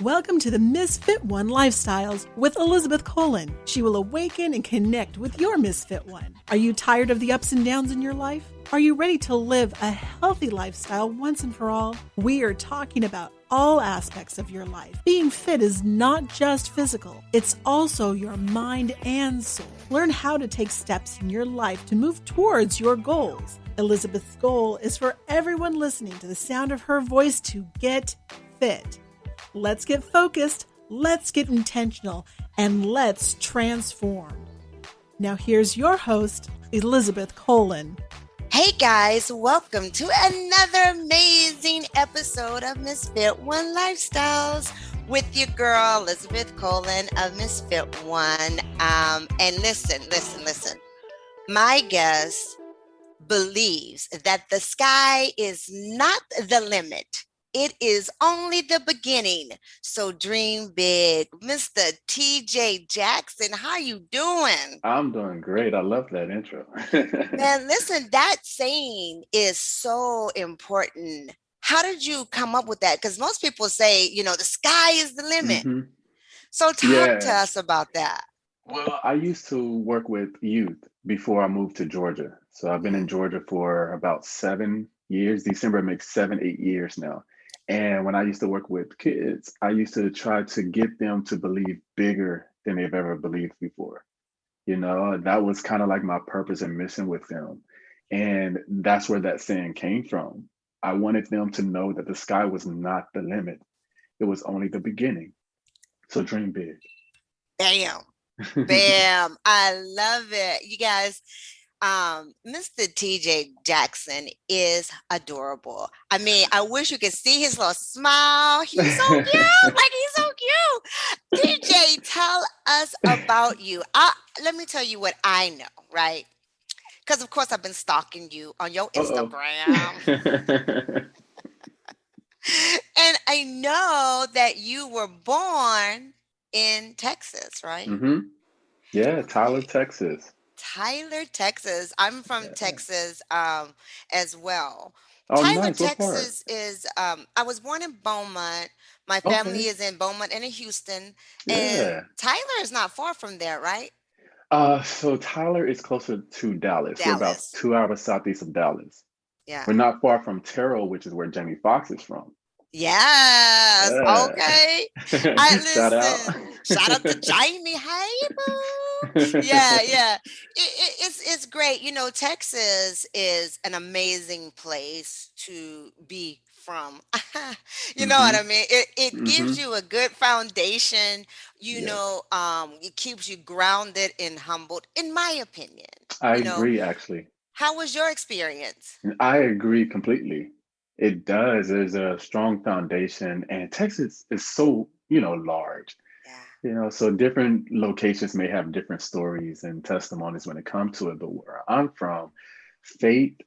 Welcome to the Misfit One Lifestyles with Elizabeth Colin. She will awaken and connect with your Misfit One. Are you tired of the ups and downs in your life? Are you ready to live a healthy lifestyle once and for all? We are talking about all aspects of your life. Being fit is not just physical, it's also your mind and soul. Learn how to take steps in your life to move towards your goals. Elizabeth's goal is for everyone listening to the sound of her voice to get fit. Let's get focused, let's get intentional, and let's transform. Now here's your host, Elizabeth Colin. Hey guys, welcome to another amazing episode of Misfit One Lifestyles with your girl, Elizabeth Colin of Misfit One. And listen. My guest believes that the sky is not the limit. It is only the beginning. So dream big. Mr. TJ Jackson, how you doing? I'm doing great. I love that intro. Man, listen, that saying is so important. How did you come up with that? Because most people say, the sky is the limit. Mhm. So talk to us about that. Well, I used to work with youth before I moved to Georgia. So I've been in Georgia for about 7 years. December makes 8 years now. And when I used to work with kids, I used to try to get them to believe bigger than they've ever believed before. That was kind of like my purpose and mission with them. And that's where that saying came from. I wanted them to know that the sky was not the limit. It was only the beginning. So dream big. Bam. Bam. I love it. You guys, Mr. TJ Jackson is adorable. I mean, I wish you could see his little smile. He's so cute. He's so cute. TJ, tell us about you. Let me tell you what I know, right? Because, of course, I've been stalking you on your Instagram. And I know that you were born in Texas, right? Mm-hmm. Yeah, Tyler, Texas. Tyler, Texas. I'm from Texas as well. Oh, Tyler, nice. What part? Texas is, I was born in Beaumont. My family is in Beaumont and in Houston. And Tyler is not far from there, right? So Tyler is closer to Dallas. We're about Dallas. 2 hours southeast of Dallas. Yeah. We're not far from Terrell, which is where Jamie Foxx is from. Yes. Yeah. Okay. Shout out. Shout out to Jamie. Hey, boo. Yeah. It's great. Texas is an amazing place to be from. You know what I mean? It gives you a good foundation. It keeps you grounded and humbled, in my opinion. I agree, actually. How was your experience? I agree completely. It does. There's a strong foundation, and Texas is so, large. Yeah. So different locations may have different stories and testimonies when it comes to it. But where I'm from, faith,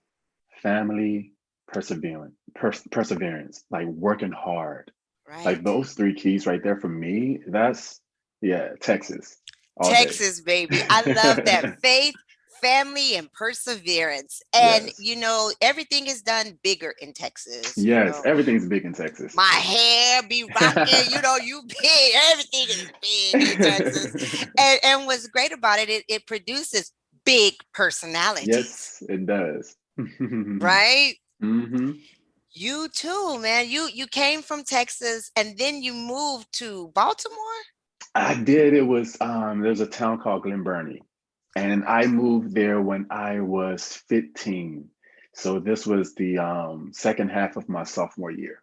family, perseverance, like working hard. Right. Like those 3 keys right there for me, that's, Texas. Texas, baby. I love that. Faith, family, and perseverance. And, everything is done bigger in Texas. Yes, everything's big in Texas. My hair be rocking, you big. Everything is big in Texas. And what's great about it, it produces big personalities. Yes, it does. Right? Mm-hmm. You too, man. You came from Texas and then you moved to Baltimore? I did. It was, there's a town called Glen Burnie. And I moved there when I was 15. So this was the second half of my sophomore year,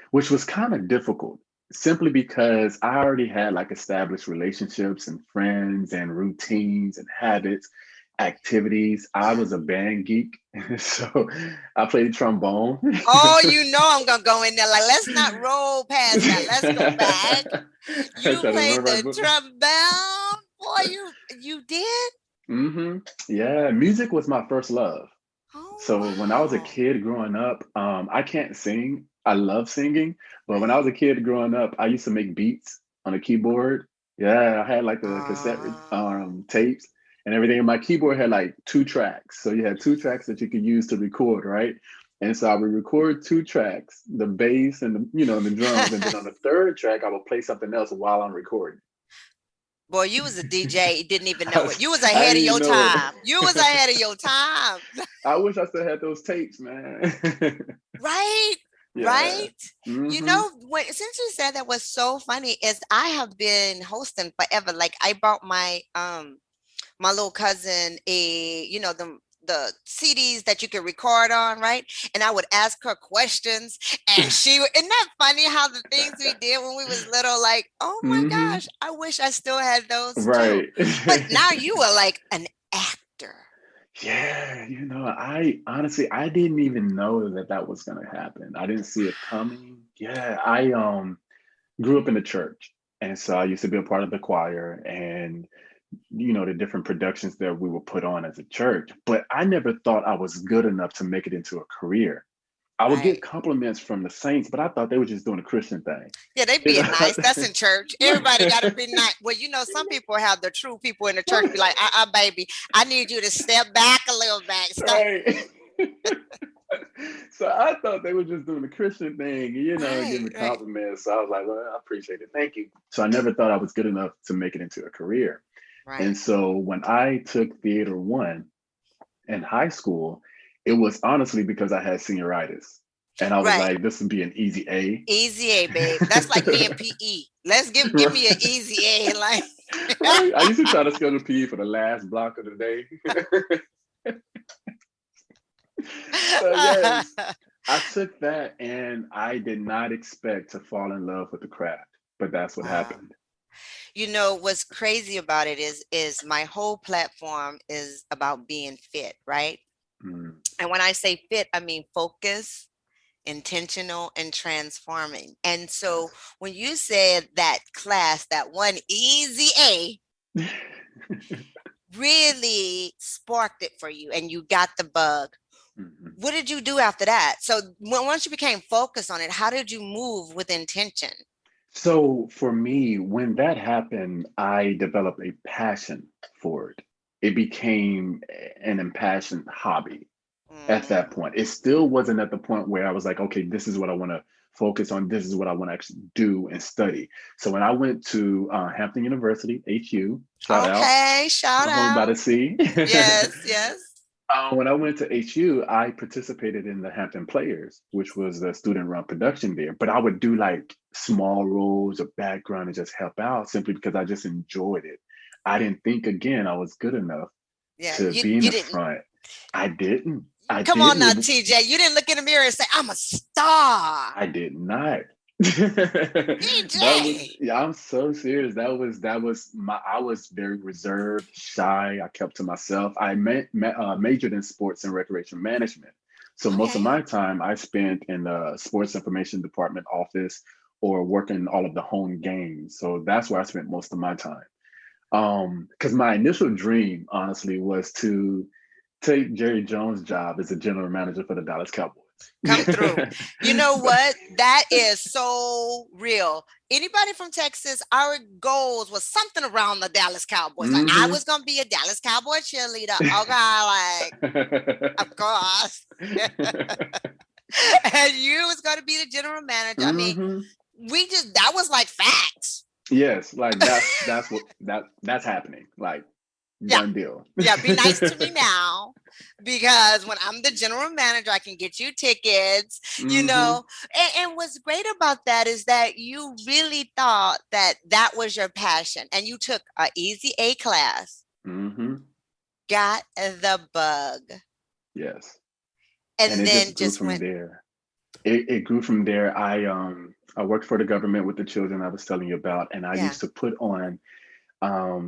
which was kind of difficult simply because I already had established relationships and friends and routines and habits, activities. I was a band geek. So I played trombone. Oh, I'm going to go in there. Let's not roll past that. Let's go back. You played the trombone. Boy, you did? Mm-hmm. Yeah, music was my first love. Oh, So when I was a kid growing up, I can't sing. I love singing, but when I was a kid growing up, I used to make beats on a keyboard. Yeah, I had the cassette tapes and everything. And my keyboard had 2 tracks. So you had 2 tracks that you could use to record, right? And so I would record 2 tracks, the bass and the drums, and then on the third track I would play something else while I'm recording. Boy, you was a DJ, you didn't even know I, it. You was I ahead of didn't even your know it. time. You was ahead of your time. I wish I still had those tapes, man. Right? Yeah. Right? You Hmm. know, since you said that was so funny, is I have been hosting forever. Like I bought my little cousin the CDs that you could record on, right? And I would ask her questions, and isn't that funny how the things we did when we was little, like, oh my Hmm. gosh, I wish I still had those too. Right. But now you are like an actor. Yeah, I honestly I didn't even know that that was gonna happen. I didn't see it coming. Yeah, I grew up in the church, and so I used to be a part of the choir, and the different productions that we would put on as a church. But I never thought I was good enough to make it into a career. I would get Right. compliments from the saints, but I thought they were just doing a Christian thing. Yeah, they You being nice. That's know? in church. Everybody got to be nice. Well, some people have the true people in the church be like, baby, I need you to step back a little back. Stop. Right. So I thought they were just doing the Christian thing, giving Right, me right, compliments. So I was like, well, I appreciate it. Thank you. So I never thought I was good enough to make it into a career. right. And so when I took Theater One in high school, it was honestly because I had senioritis. And I was Right. like, this would be an easy A. Easy A, babe. That's like me and PE. Let's give me an easy A. Like, Right? I used to try to schedule PE for the last block of the day. So yes, I took that and I did not expect to fall in love with the craft, but that's what wow. happened. What's crazy about it is my whole platform is about being fit, right? Mm. And when I say fit, I mean focus, intentional, and transforming. And so when you said that class, that one easy A, Yes. really sparked it for you and you got the bug. Mhm. What did you do after that? So once you became focused on it, how did you move with intention? So for me, when that happened, I developed a passion for it. It became an impassioned hobby at that Mm, point. It still wasn't at the point where I was like, okay, this is what I want to focus on. This is what I want to actually do and study. So when I went to Hampton University, HU, shout out, okay, shout my home by out. the sea. Yes, yes. When I went to HU, I participated in the Hampton Players, which was the student-run production there. But I would do like small roles of background and just help out simply because I just enjoyed it. I didn't think again I was good enough Yeah, to be in you the didn't. front. I didn't. I Come on didn't. now, TJ. You didn't look in the mirror and say, I'm a star. I did not. That was, TJ. yeah, I'm so serious. That was my, I was very reserved, shy. I kept to myself. I majored in sports and recreation management. So most of Okay. my time I spent in the sports information department office or working all of the home games. So that's where I spent most of my time. Because my initial dream, honestly, was to take Jerry Jones' job as a general manager for the Dallas Cowboys. Come through. You know what? That is so real. Anybody from Texas, our goals was something around the Dallas Cowboys. Like I Hmm. was gonna be a Dallas Cowboy cheerleader. Okay, like of course. And you was gonna be the general manager. I mean, Hmm. that was like facts. Yes, like that's happening. Like Yeah. done deal. Yeah, be nice to me now because when I'm the general manager, I can get you tickets, Hmm. And what's great about that is that you really thought that that was your passion and you took a easy A class, Hmm. got the bug, Yes, and and it then just grew just from went, there. It grew from there. I worked for the government with the children I was telling you about, and I yeah, used to put on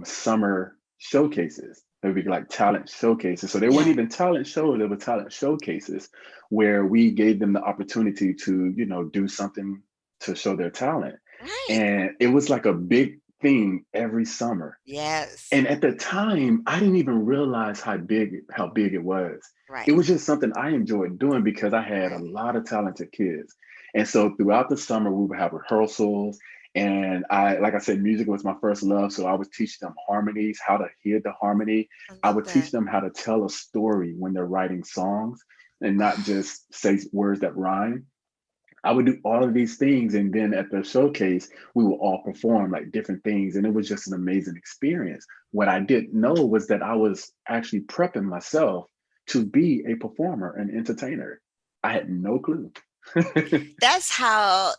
summer showcases. They would be like talent showcases. So they weren't yeah, even talent shows, they were talent showcases where we gave them the opportunity to, do something to show their talent. right. And it was like a big thing every summer. Yes, And at the time, I didn't even realize how big it was. It right, was just something I enjoyed doing because I had a right. lot of talented kids. And so throughout the summer, we would have rehearsals. And like I said, music was my first love. So I would teach them harmonies, how to hear the harmony. I I love would teach that. them how to tell a story when they're writing songs. and not just say words that rhyme. I would do all of these things, and then at the showcase, we would all perform like different things, and it was just an amazing experience. What I didn't know was that I was actually prepping myself to be a performer and entertainer. I had no clue. That's how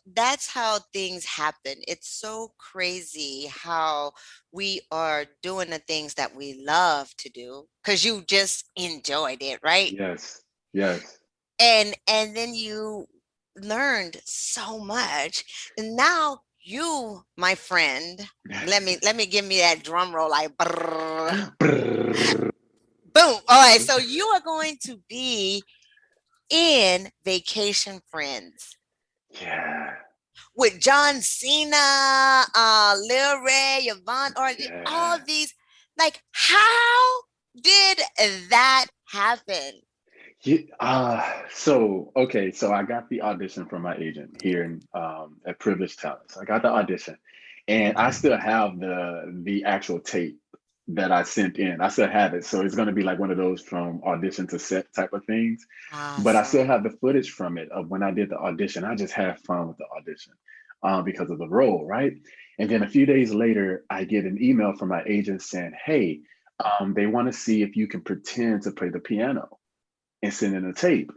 things happen. It's so crazy how we are doing the things that we love to do because you just enjoyed it, right? Yes, yes. And then you learned so much. And now you, my friend, let me give me that drum roll like brrr, Brrr. boom. All right, so you are going to be in Vacation Friends Yeah, with John Cena, Lil Ray, Yvonne, or all yeah. these. Like, how did that happen? So okay, so I got the audition from my agent here in at Privileged Talent. So I got the audition, and I still have the actual tape that I sent in. I still have it, so it's going to be like one of those from audition to set type of things. But I still Awesome. have the footage from it of when I did the audition. I just had fun with the audition because of the role, right? And then a few days later, I get an email from my agent saying, "Hey, they want to see if you can pretend to play the piano and send in a tape."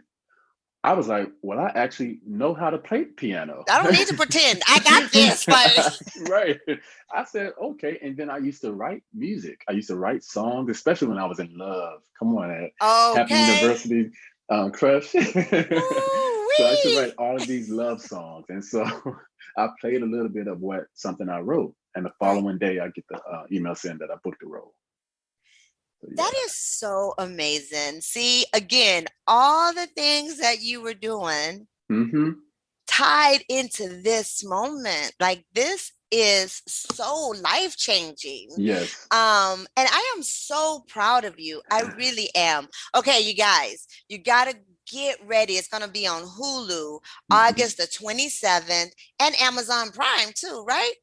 I was like, well, I actually know how to play piano. I don't need to pretend. I got this. Like, Right. I said, okay. And then I used to write music. I used to write songs, especially when I was in love. Come on, at Happy okay. University crush. So I used to Woo-wee. write all of these love songs. And so I played a little bit of what something I wrote. And the Right. following day, I get the email saying that I booked the role. So That yeah. is so amazing. See, again, all the things that you were doing Hmm. tied into this moment. Like, this is so life changing. Yes. And I am so proud of you. I really am. Okay, you guys, you gotta get ready. It's gonna be on Hulu Mhm. August the 27th and Amazon Prime too, right?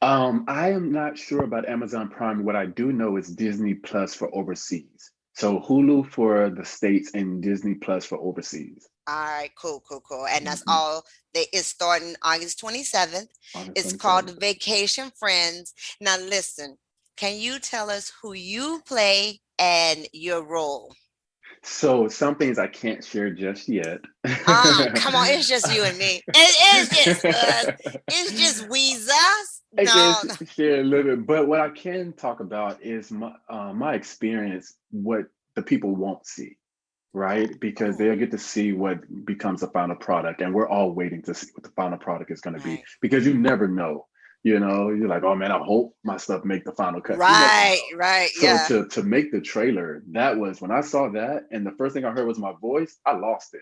I am not sure about Amazon Prime. What I do know is Disney Plus for overseas. So Hulu for the States and Disney Plus for overseas. All right, cool, cool, cool. And that's Hmm. all. It's starting August 27th. August It's 27th. called Vacation Friends. Now, listen, can you tell us who you play and your role? So some things I can't share just yet. Come on, it's just you and me. It's just us. It's just Weezus. I can No, no. share a little bit, but what I can talk about is my experience, what the people won't see, Oh, right? Because oh, they'll get to see what becomes the final product, and we're all waiting to see what the final product is going to be right. because you never know. You're like, oh man, I hope my stuff make the final cut. You never Right, know. right, So yeah. to make the trailer, that was when I saw that, and the first thing I heard was my voice. I lost it.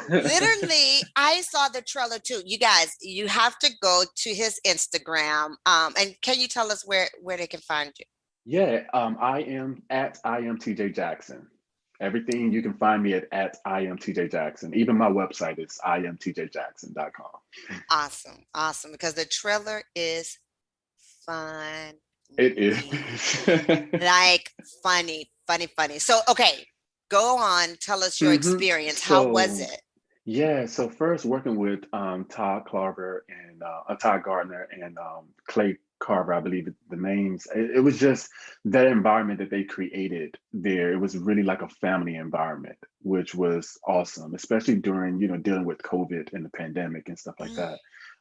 Literally, I saw the trailer too. You guys, you have to go to his Instagram. And can you tell us where they can find you? Yeah, I am TJ Jackson. Everything you can find me at I am TJ Jackson. Even my website is imtjjackson.com. Awesome, awesome. Because the trailer is funny. It is. Like funny, funny, funny. So, okay, go on. Tell us your Hmm. experience. How was So it? yeah, so first working with Todd Carver and Todd Gardner and Clay Carver, I believe the names. It was just that environment that they created there. It was really like a family environment, which was awesome, especially during dealing with COVID and the pandemic and stuff like Mm,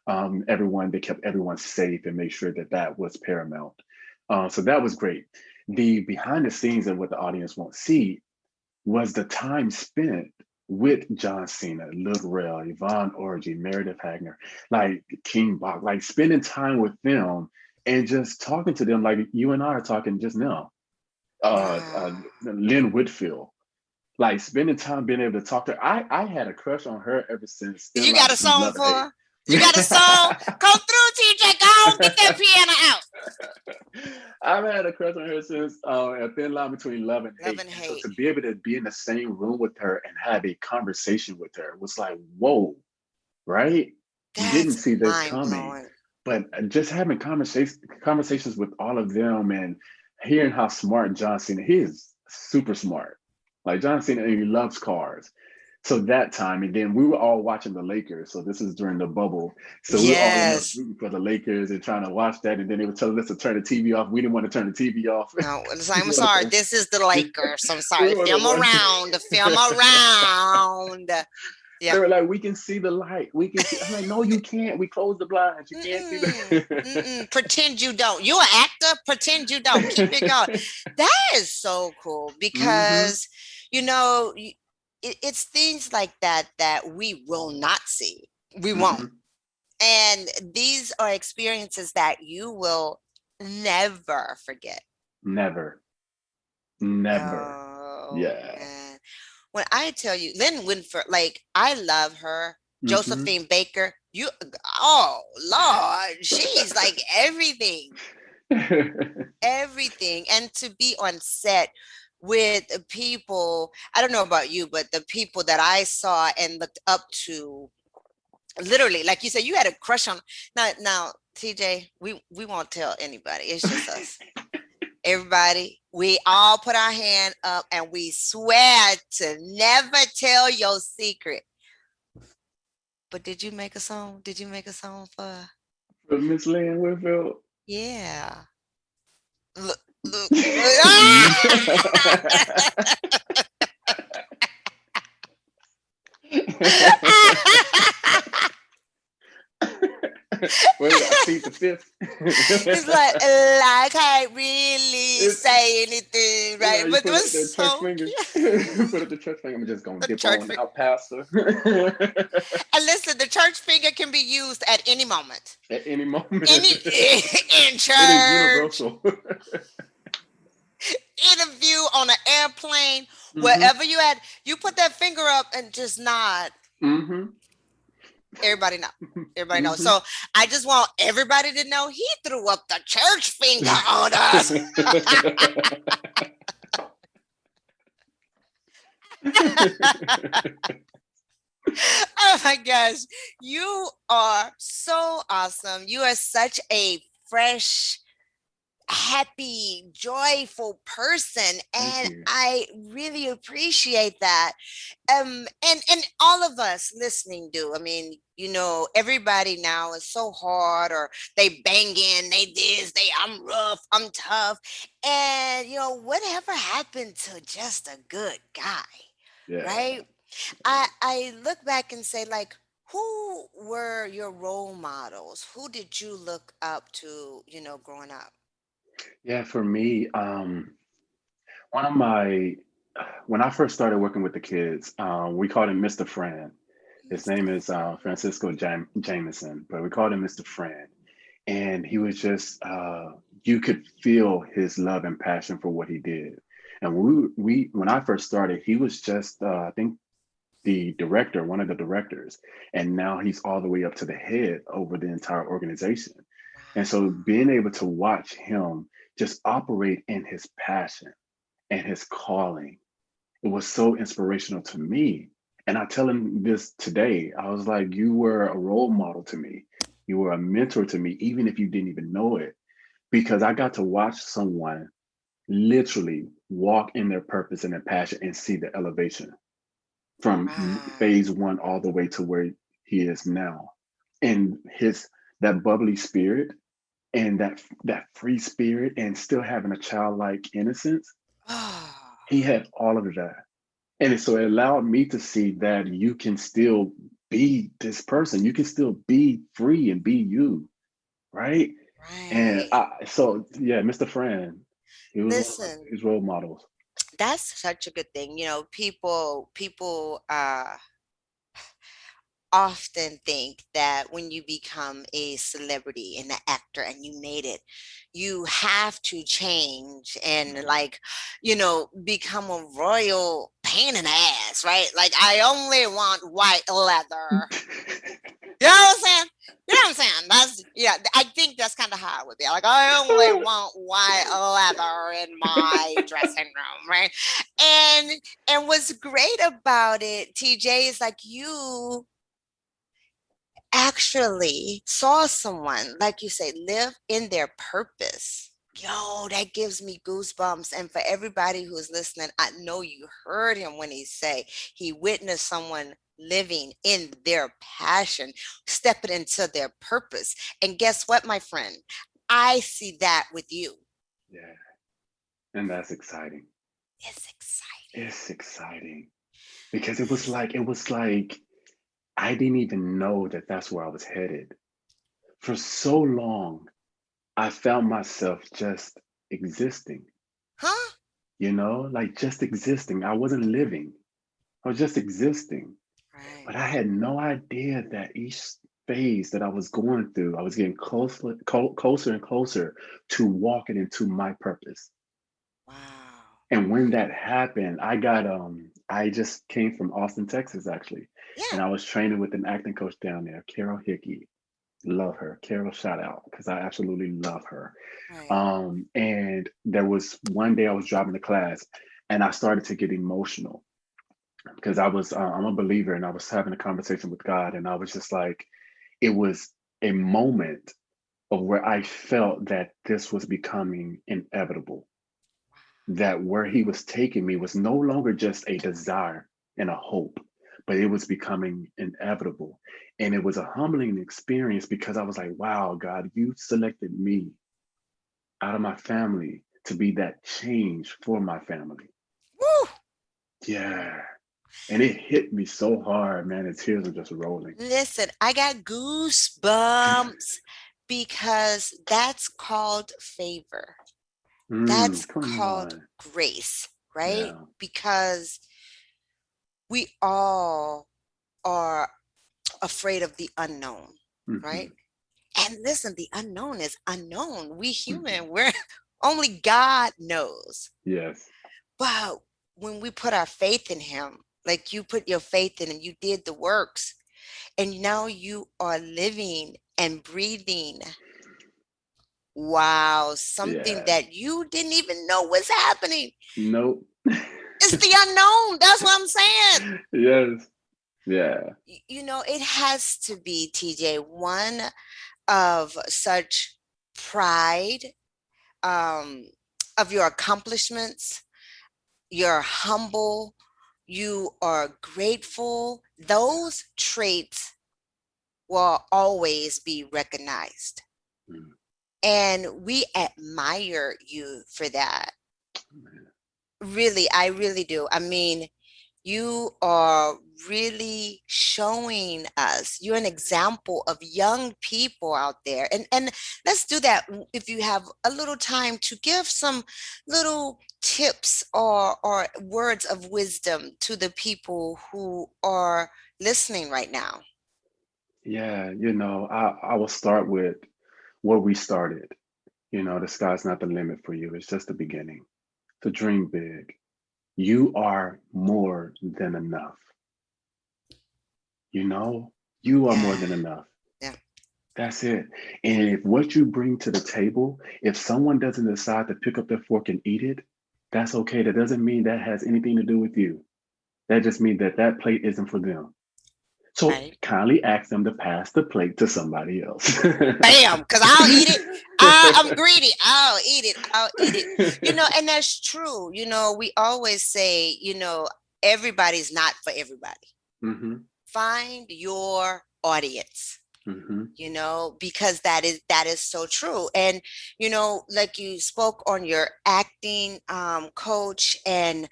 that. They kept everyone safe and made sure that that was paramount. So that was great. The behind the scenes of what the audience won't see was the time spent with John Cena, Lil Rel, Yvonne Orji, Meredith Hagner, like King Bach, like spending time with them and just talking to them like you and I are talking just now. Uh, uh, wow. Lynn Whitfield, like spending time being able to talk to her. I had a crush on her ever since Thin You Line got a Between song Love and for Hate. her? You got a song? Come through, TJ. Go on, get that piano out. I've had a crush on her since A Thin Line Between Love and Love Hate. and And so hate. to be able to be in the same room with her and have a conversation with her was like, whoa, right? Didn't That's see this mind coming. blowing. But just having conversations with all of them and hearing how smart John Cena, he is super smart. Like John Cena, and he loves cars. So that time, and then we were all watching the Lakers. So this is during the bubble. So we were all in there Yes. rooting for the Lakers and trying to watch that. And then they were telling us to turn the TV off. We didn't want to turn the TV off. No, it's like, we I'm wanted sorry. to, This is the Lakers. I'm we sorry. wanted to Film watch. around. Film around. Yeah. They were like, we can see the light. We can see. I'm like, no, you can't. We closed the blinds. You can't see Mm-mm, the. mm-mm. Pretend you don't. You an actor? Pretend you don't. Keep it going. That is so cool hmm because, you know, it's things like that that we will not see. We won't. hmm And these are experiences that you will never forget. Never, never. Oh, Yeah. man. When I tell you, Lynn Winford, like, I love her. hmm Josephine Baker, oh, Lord, she's like everything, everything. And to be on set with people, I don't know about you, but the people that I saw and looked up to, literally, like you said, you had a crush on. Now, TJ, we won't tell anybody. It's just us. Everybody, we all put our hand up and we swear to never tell your secret. But did you make a song? Did you make a song for? But Miss Lynn Whitfield. Yeah. Look, look. Wait, I see the fifth. It's like I can't really say anything, You know, right? you But it put up was the church so finger. cute. Put up the church finger. I'm just gonna The dip church on finger. out, Pastor. And listen, the church finger can be used at any moment. At any moment. In It is church, universal. interview, on an airplane, hmm wherever you at, you put that finger up and just nod. hmm Everybody know. Everybody knows. hmm So I just want everybody to know he threw up the church finger on us. Oh my gosh. You are so awesome. You are such a fresh, happy, joyful person. Thank And you. I really appreciate that. And all of us listening do. I mean, you know, everybody now is so hard, or they banging, they this, they I'm rough, I'm tough. And you know, whatever happened to just a good guy, Yeah. right? I look back and say, like, who were your role models? Who did you look up to, you know, growing up? Yeah, for me, one of my when I first started working with the kids, we called him Mr. Fran. His Mr. name is Francisco Jameson, but we called him Mr. Fran. And he was just you could feel his love and passion for what he did. And we when I first started, he was just I think the director, one of the directors, and now he's all the way up to the head over the entire organization. And so Wow. being able to watch him just operate in his passion and his calling, it was so inspirational to me. And I tell him this today. I was like, you were a role model to me. You were a mentor to me, even if you didn't even know it, because I got to watch someone literally walk in their purpose and their passion and see the elevation from Right. phase one all the way to where he is now. And his that bubbly spirit and that free spirit and still having a childlike innocence, Oh, he had all of that. And so it allowed me to see that you can still be this person. You can still be free and be you, right? And right. so yeah, Mr. Fran, he was one of Listen, his role models. that's such a good thing. You know, people often think that when you become a celebrity and an actor and you made it, you have to change and, like, you know, become a royal pain in the ass, right? Like, I only want white leather. You know what I'm saying? You know what I'm saying? That's, yeah. I think that's kind of how it would be. Like, I only want white leather in my dressing room, right? And and what's great about it, TJ, is like you actually saw someone, like you say, live in their purpose. Yo, that gives me goosebumps. And for everybody who's listening, I know you heard him when he say he witnessed someone living in their passion, stepping into their purpose. And guess what, my friend? I see that with you. Yeah. And that's exciting. It's exciting. It's exciting because it was like I didn't even know that that's where I was headed. For so long, I found myself just existing, Huh? like just existing. I wasn't living. I was just existing. Right. But I had no idea that each phase that I was going through, I was getting closer and closer to walking into my purpose. Wow. And when that happened, I just came from Austin, Texas, actually. Yeah. And I was training with an acting coach down there, Carol Hickey. Love her. Carol, shout out, because I absolutely love her. Right. And there was one day I was driving to class and I started to get emotional because I'm a believer and I was having a conversation with God. And I was just like, it was a moment of where I felt that this was becoming inevitable, that where he was taking me was no longer just a desire and a hope, but it was becoming inevitable. And it was a humbling experience because I was like, wow, God, you selected me out of my family to be that change for my family. Woo! Yeah. And it hit me so hard, man. The tears are just rolling. Listen, I got goosebumps because that's called favor. That's Come called on. grace, right? Yeah. Because we all are afraid of the unknown, right? Hmm. And listen, the unknown is unknown. We Hmm. human, we're only God knows. Yes. But when we put our faith in him, like you put your faith in him, you did the works, and now you are living and breathing. Wow, something Yeah. that you didn't even know was happening. Nope. It's the unknown. That's what I'm saying. Yes. Yeah. It has to be, TJ, one of such pride, um, of your accomplishments. You're humble. You are grateful. Those traits will always be recognized. Mm, And we admire you for that. man. Really, I really do. I mean, you are really showing us, you're an example of young people out there. And let's do that if you have a little time to give some little tips or words of wisdom to the people who are listening right now. Yeah, I will start with where we started. The sky's not the limit for you. It's just the beginning. To dream big. You are more than enough. You know, you are more Yeah. than enough. Yeah. That's it. And if what you bring to the table, if someone doesn't decide to pick up their fork and eat it, that's okay. That doesn't mean that has anything to do with you. That just means that that plate isn't for them. So Right. kindly ask them to pass the plate to somebody else. Bam, because I'll eat it. I'm greedy. I'll eat it. I'll eat it. And that's true. We always say, everybody's not for everybody. Hmm. Find your audience, Hmm. because that is so true. And like you spoke on your acting coach and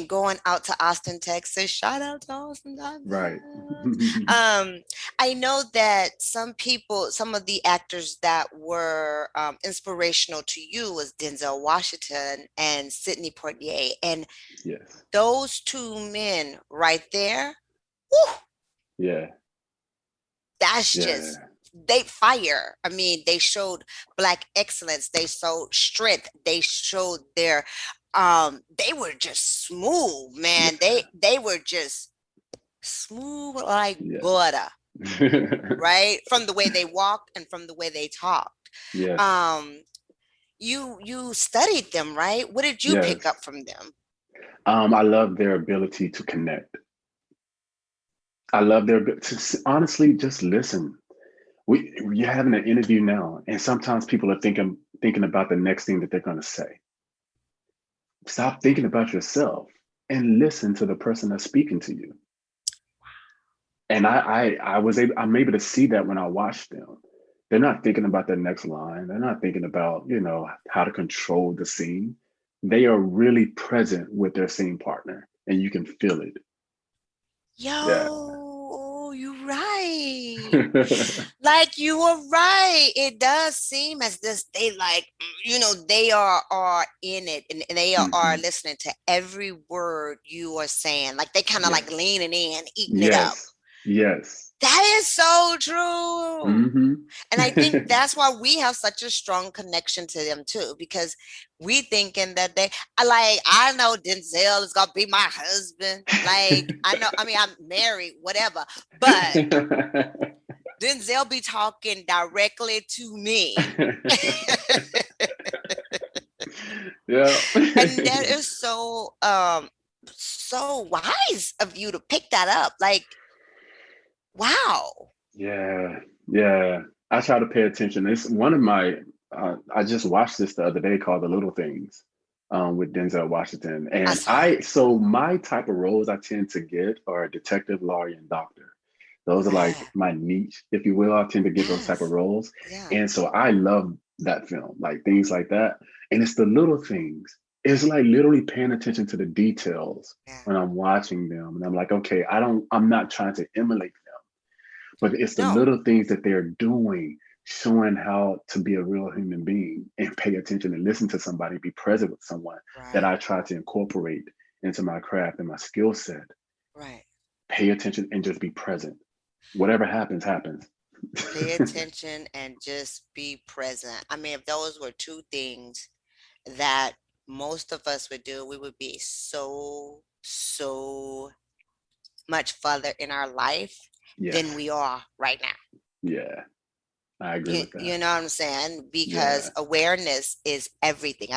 going out to Austin, Texas. Shout out to Austin, Right. Texas. I know that some of the actors that were inspirational to you was Denzel Washington and Sidney Poitier, and Yes. those two men right there, whew, Yeah. that's just, Yeah. they fire. I mean, they showed black excellence, they showed strength, they showed they were just smooth, man. Yeah. They were just smooth like Yes. butter, right? From the way they walked and from the way they talked. Yes. um you studied them, right? What did you pick Yes. up from them? I love their ability to connect. I love honestly just listen. you're having an interview now, and sometimes people are thinking about the next thing that they're going to say. Stop thinking about yourself and listen to the person that's speaking to you. And I'm able to see that when I watch them. They're not thinking about the next line. They're not thinking about, how to control the scene. They are really present with their scene partner, and you can feel it. Yeah. Yo, you're right. Like you were right. It does seem as this they like, they are in it, and they are Mhm. listening to every word you are saying. Like they kind of like Yes. leaning in, eating it up. Yes. Yes. That is so true. Hmm. And I think that's why we have such a strong connection to them too, because we thinking that I know Denzel is gonna be my husband. Like I know, I mean, I'm married, whatever, but Denzel be talking directly to me. Yeah. And that is so wise of you to pick that up. Like, wow. Yeah. Yeah. I try to pay attention. It's one of my, I just watched this the other day called The Little Things, with Denzel Washington. I And saw it. so my type of roles I tend to get are detective, lawyer, and doctor. Those are like Right. my niche, if you will. I tend to get those type of Yes. roles. Yeah. And so I love that film, like things like that. And it's the little things. It's like literally paying attention to the details Yeah. when I'm watching them. And I'm like, okay, I'm not trying to emulate them, but it's the No. little things that they're doing, showing how to be a real human being and pay attention and listen to somebody, be present with someone, that Right. I try to incorporate into my craft and my skill set. Right. Pay attention and just be present. Whatever happens, happens. Pay attention and just be present. I mean, if those were two things that most of us would do, we would be so much further in our life than Yes. we are right now. Yeah. I agree You, with that. you know what I'm saying? Because Yeah. awareness is everything.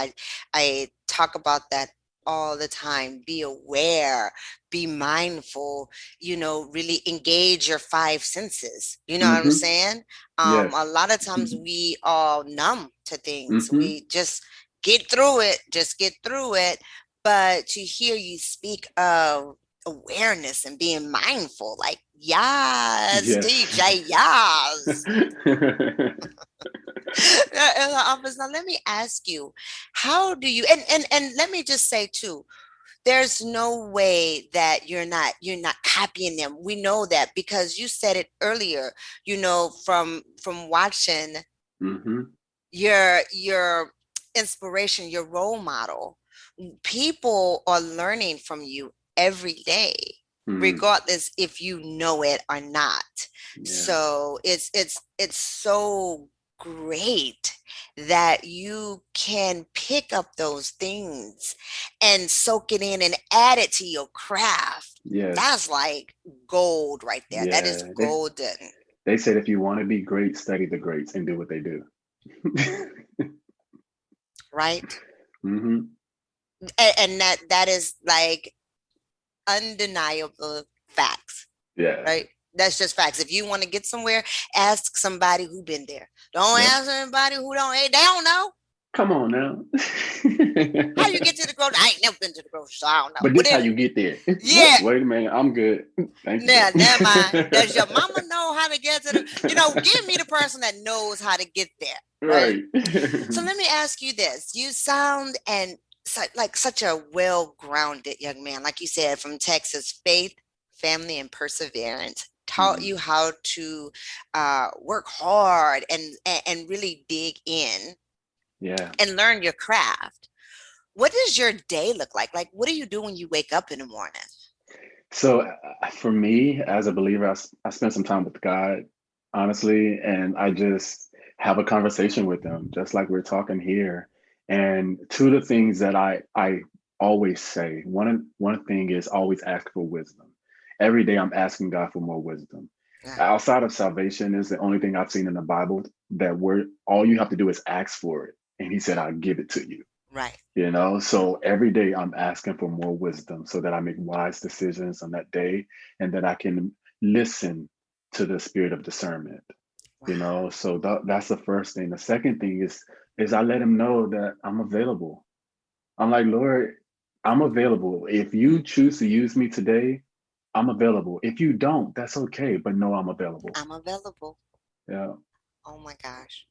I talk about that all the time. Be aware, be mindful, really engage your five senses. You know what I'm Hmm. saying? A Yes. lot of times we are numb to things. Hmm. We just just get through it. But to hear you speak of awareness and being mindful, like, yes, Yes. DJ, yes. Office. Now let me ask you, how do you and let me just say too, there's no way that you're not copying them. We know that because you said it earlier, from watching Hmm. your inspiration, your role model. People are learning from you every day, Mm. regardless if you know it or not. Yeah. So it's so great that you can pick up those things and soak it in and add it to your craft. Yes. That's like gold right there. That is Yeah. golden, They said if you want to be great, study the greats and do what they do. right? Hmm. And that is like undeniable facts, Yeah. right? That's just facts. If you want to get somewhere, ask somebody who been there. Don't Yep. ask anybody who don't. They don't know Come on now. how you get to the grocery. I ain't never been to the grocery store. I don't know. But But this how then, you get there. yeah, Wait a minute. I'm good. Thank you, now though. never mind. Does your mama know how to get to the? Give me the person that knows how to get there, right? Right. So let me ask you this: you sound like such a well-grounded young man, like you said, from Texas. Faith, family, and perseverance taught Mhm. you how to work hard and really dig in Yeah. and learn your craft. What does your day look like? Like, what do you do when you wake up in the morning? So for me, as a believer, I spend some time with God, honestly, and I just have a conversation with them, just like we're talking here. And two of the things that I always say, one thing is always ask for wisdom. Every day I'm asking God for more wisdom. Yeah, Outside of salvation is the only thing I've seen in the Bible that where all you have to do is ask for it, and He said, "I'll give it to you." right. So every day I'm asking for more wisdom so that I make wise decisions on that day and that I can listen to the spirit of discernment. Wow. So that's the first thing. The second thing is I let him know that I'm available. I'm like, Lord, I'm available. If you choose to use me today, I'm available. If you don't, that's okay, but no, I'm available. I'm available. Yeah. Oh my gosh.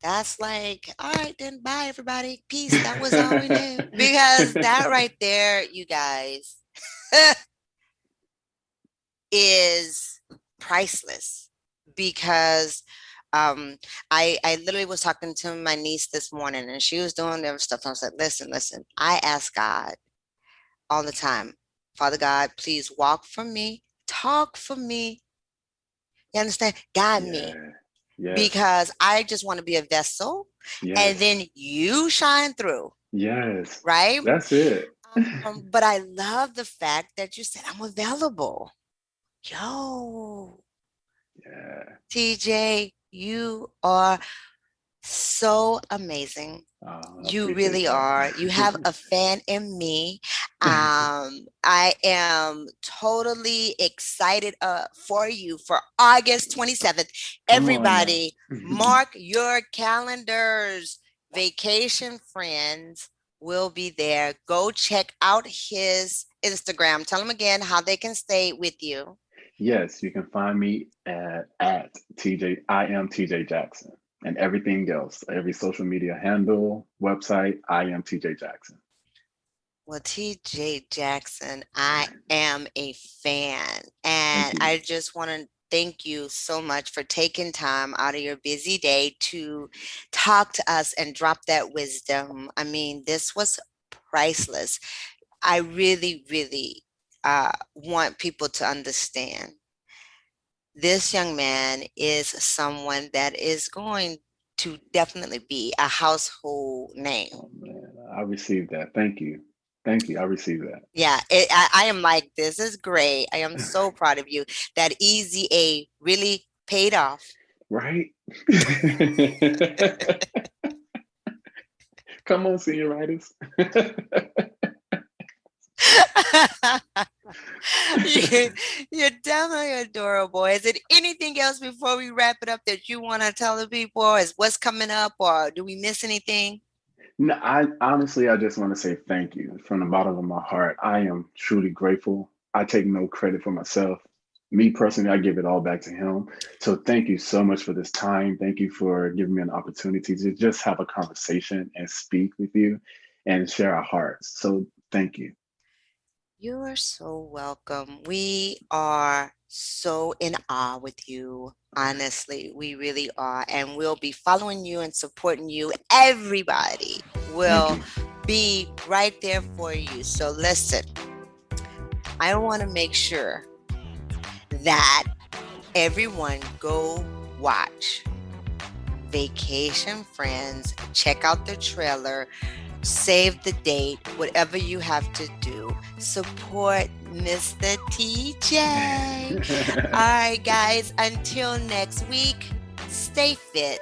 That's like, all right, then bye everybody. Peace. That was all we knew. Because that right there, you guys, is priceless. Because I literally was talking to my niece this morning and she was doing their stuff. I was like, listen, I ask God all the time, Father God, please walk for me, talk for me. You understand? Guide me. Yeah. Yes. Because I just want to be a vessel and Yes. then you shine through, Yes. right? That's it. But I love the fact that you said I'm available. Yo, Yeah. TJ, you are so amazing. Oh, I You appreciate really are. You have that. a fan in me. I am totally excited for you for August 27th. Come on now. Everybody, mark your calendars. Vacation Friends will be there. Go check out his Instagram. Tell them again how they can stay with you. Yes, you can find me at TJ. I am TJ Jackson, and everything else, every social media handle, website. I am TJ Jackson. Well, TJ Jackson, I am a fan. Thank And you. I just want to thank you so much for taking time out of your busy day to talk to us and drop that wisdom. I mean, this was priceless. I really, really want people to understand this young man is someone that is going to definitely be a household name. Oh man, I received that. Thank you. Thank you. I received that. Yeah, I am like, this is great. I am so proud of you. That Easy A really paid off. Right? Come on, senioritis. you, you're definitely adorable. Is it anything else before we wrap it up that you want to tell the people? Is what's coming up, or do we miss anything? No, I honestly, I just want to say thank you from the bottom of my heart. I am truly grateful. I take no credit for myself. Me personally, I give it all back to him. So thank you so much for this time. Thank you for giving me an opportunity to just have a conversation and speak with you and share our hearts. So thank you. You are so welcome. We are so in awe with you. Honestly, we really are. And we'll be following you and supporting you. Everybody Thank will you. be right there for you. So listen, I want to make sure that everyone go watch Vacation Friends, check out the trailer, save the date, whatever you have to do. Support Mr. TJ. All right, guys, until next week, stay fit,